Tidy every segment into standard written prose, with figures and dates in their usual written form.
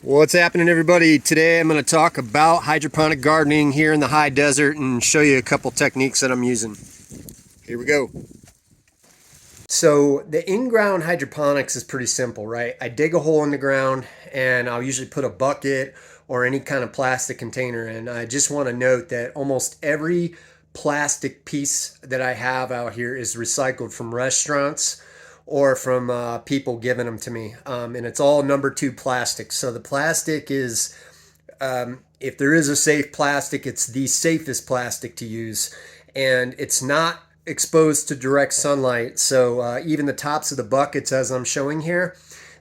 What's happening, everybody? Today I'm going to talk about hydroponic gardening here in the high desert and show you a couple techniques that I'm using. Here we go. So the in-ground hydroponics is pretty simple, right? I dig a hole in the ground and I'll usually put a bucket or any kind of plastic container in. I just want to note that almost every plastic piece that I have out here is recycled from restaurants or from people giving them to me. And it's all #2 plastic. So the plastic is, if there is a safe plastic, it's the safest plastic to use. And it's not exposed to direct sunlight. So even the tops of the buckets, as I'm showing here,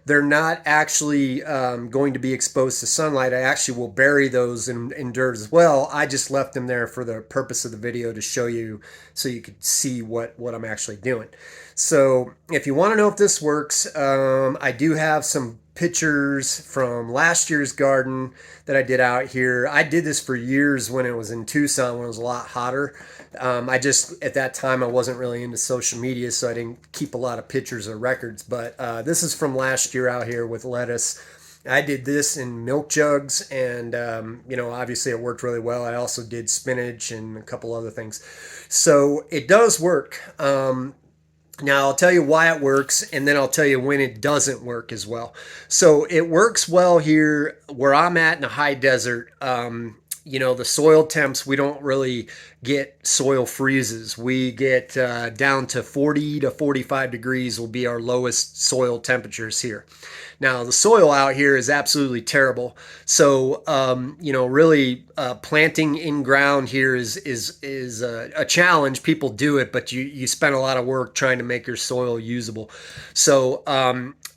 they're not actually going to be exposed to sunlight. I actually will bury those in dirt as well. I just left them there for the purpose of the video to show you so you could see what I'm actually doing. So if you want to know if this works, I do have some pictures from last year's garden that I did out here. I did this for years when it was in Tucson, when it was a lot hotter. At that time, I wasn't really into social media, so I didn't keep a lot of pictures or records. But this is from last year out here with lettuce. I did this in milk jugs, and obviously it worked really well. I also did spinach and a couple other things. So it does work. Now I'll tell you why it works, and then I'll tell you when it doesn't work as well. So it works well here where I'm at in the high desert. The soil temps, we don't really get soil freezes. We get down to 40 to 45 degrees will be our lowest soil temperatures here. Now, the soil out here is absolutely terrible. So, really planting in ground here is a challenge. People do it, but you spend a lot of work trying to make your soil usable. So,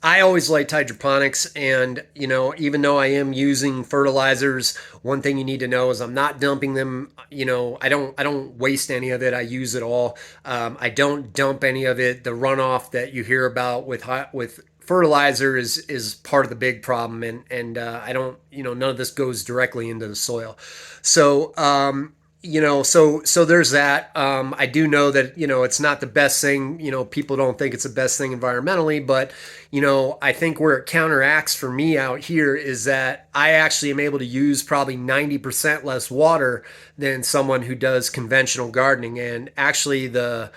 I always liked hydroponics, and even though I am using fertilizers, one thing you need to know is I'm not dumping them. I don't waste any of it. I use it all. I don't dump any of it. The runoff that you hear about with fertilizer is part of the big problem, and I don't, none of this goes directly into the soil. So so there's that. I do know that, it's not the best thing. People don't think it's the best thing environmentally, but, I think where it counteracts for me out here is that I actually am able to use probably 90% less water than someone who does conventional gardening. And actually the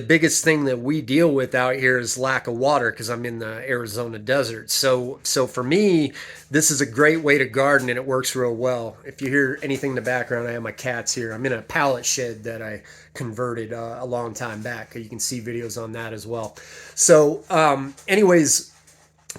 biggest thing that we deal with out here is lack of water because I'm in the Arizona desert. So for me, this is a great way to garden, and it works real well. If you hear anything in the background, I have my cats here. I'm in a pallet shed that I converted a long time back. You can see videos on that as well. So anyways,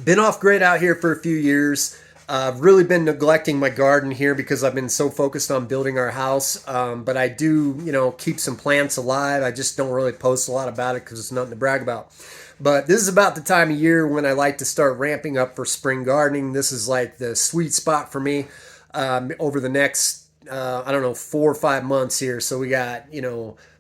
been off grid out here for a few years. I've really been neglecting my garden here because I've been so focused on building our house. But I do, keep some plants alive. I just don't really post a lot about it because it's nothing to brag about. But this is about the time of year when I like to start ramping up for spring gardening. This is like the sweet spot for me over the next, 4 or 5 months here. So we got,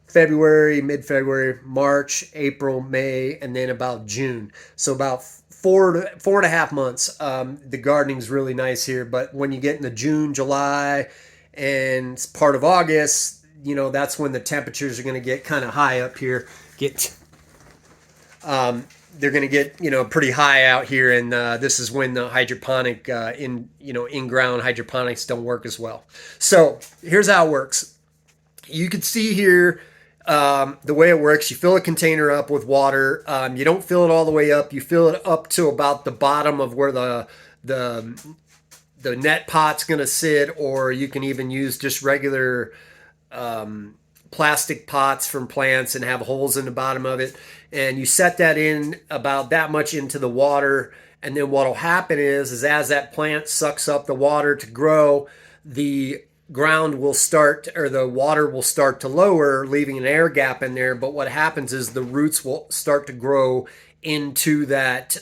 February, mid-February, March, April, May, and then about June. So about 4.5 months. The gardening's really nice here, but when you get into June, July, and part of August, that's when the temperatures are going to get kind of high up here. They're going to get pretty high out here, and this is when the hydroponic in-ground hydroponics don't work as well. So here's how it works. You can see here. The way it works, you fill a container up with water. You don't fill it all the way up. You fill it up to about the bottom of where the net pot's going to sit, or you can even use just regular plastic pots from plants and have holes in the bottom of it. And you set that in about that much into the water. And then what will happen is as that plant sucks up the water to grow, the ground will start, or the water will start to lower, leaving an air gap in there. But what happens is the roots will start to grow into that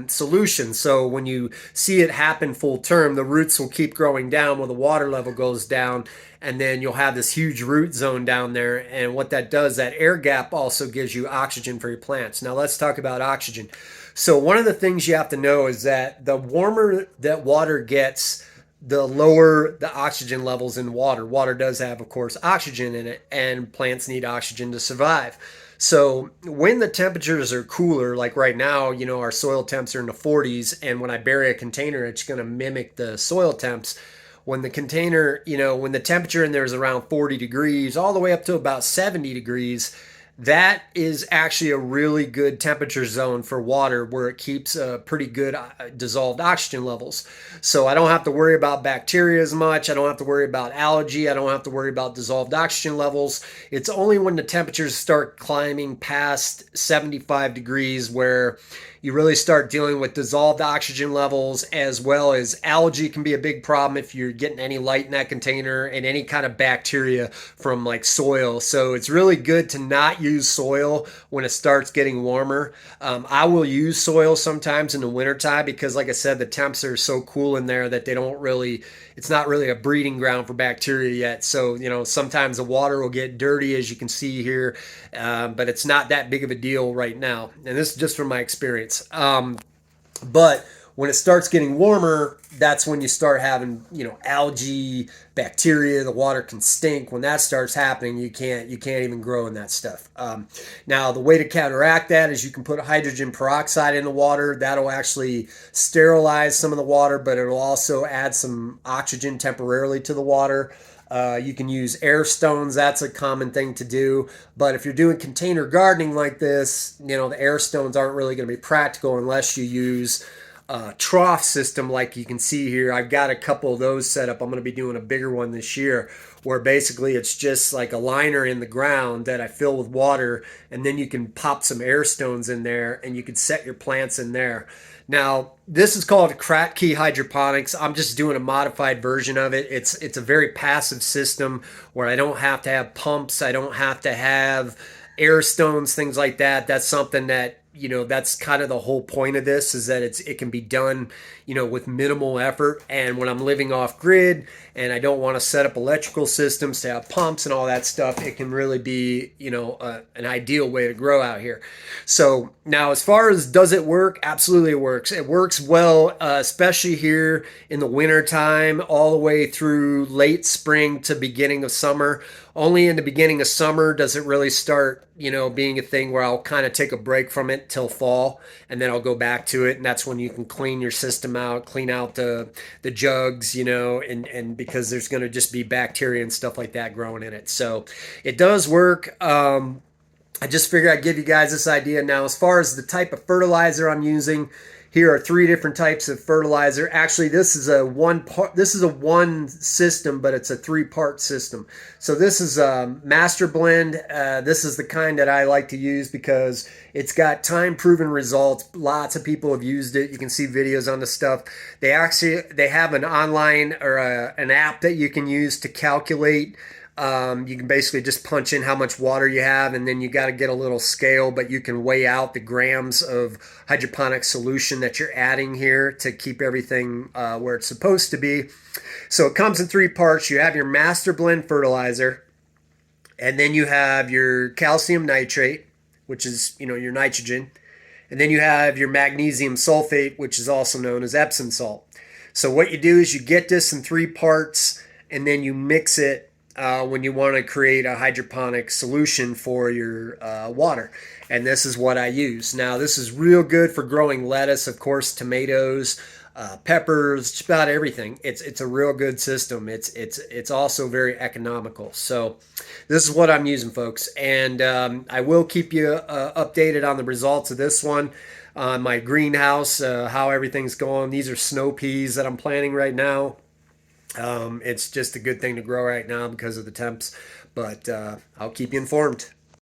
solution. So when you see it happen full term, the roots will keep growing down while the water level goes down, and then you'll have this huge root zone down there. And what that does, that air gap also gives you oxygen for your plants. Now let's talk about oxygen. So one of the things you have to know is that the warmer that water gets, the lower the oxygen levels in water. Water does have, of course, oxygen in it, and plants need oxygen to survive. So when the temperatures are cooler, like right now, our soil temps are in the 40s, and when I bury a container, it's going to mimic the soil temps. When the container, when the temperature in there is around 40 degrees, all the way up to about 70 degrees, that is actually a really good temperature zone for water where it keeps pretty good dissolved oxygen levels. So I don't have to worry about bacteria as much. I don't have to worry about algae. I don't have to worry about dissolved oxygen levels. It's only when the temperatures start climbing past 75 degrees where you really start dealing with dissolved oxygen levels, as well as algae can be a big problem if you're getting any light in that container, and any kind of bacteria from like soil. So it's really good to not use soil when it starts getting warmer. I will use soil sometimes in the wintertime because, like I said, the temps are so cool in there that it's not really a breeding ground for bacteria yet. So, sometimes the water will get dirty, as you can see here, but it's not that big of a deal right now. And this is just from my experience. But when it starts getting warmer, that's when you start having, algae, bacteria. The water can stink. When that starts happening, you can't even grow in that stuff. Now, the way to counteract that is you can put hydrogen peroxide in the water. That'll actually sterilize some of the water, but it'll also add some oxygen temporarily to the water. You can use air stones. That's a common thing to do. But if you're doing container gardening like this, the air stones aren't really going to be practical unless you use a trough system like you can see here. I've got a couple of those set up. I'm going to be doing a bigger one this year where basically it's just like a liner in the ground that I fill with water, and then you can pop some air stones in there and you can set your plants in there. Now, this is called Kratky Hydroponics. I'm just doing a modified version of it. It's a very passive system where I don't have to have pumps. I don't have to have air stones, things like that. That's something that, that's kind of the whole point of this, is that it can be done, with minimal effort. And when I'm living off grid and I don't want to set up electrical systems to have pumps and all that stuff, it can really be, an ideal way to grow out here. So now, as far as does it work? Absolutely it works. It works well, especially here in the winter time, all the way through late spring to beginning of summer. Only in the beginning of summer does it really start, being a thing where I'll kind of take a break from it till fall, and then I'll go back to it. And that's when you can clean your system out, clean out the jugs, and because there's going to just be bacteria and stuff like that growing in it. So it does work. I just figured I'd give you guys this idea. Now, as far as the type of fertilizer I'm using, here are 3 different types of fertilizer. Actually, this is a one system, but it's a 3-part system. So this is a master blend. This is the kind that I like to use because it's got time-proven results. Lots of people have used it. You can see videos on the stuff. They have an online or an app that you can use to calculate. You can basically just punch in how much water you have, and then you got to get a little scale, but you can weigh out the grams of hydroponic solution that you're adding here to keep everything where it's supposed to be. So it comes in 3 parts. You have your master blend fertilizer, and then you have your calcium nitrate, which is, your nitrogen, and then you have your magnesium sulfate, which is also known as Epsom salt. So what you do is you get this in 3 parts, and then you mix it when you want to create a hydroponic solution for your water. And this is what I use. Now, this is real good for growing lettuce, of course, tomatoes, peppers, just about everything. It's a real good system. It's also very economical. So this is what I'm using, folks. And I will keep you updated on the results of this one. My greenhouse, how everything's going. These are snow peas that I'm planting right now. It's just a good thing to grow right now because of the temps, but I'll keep you informed.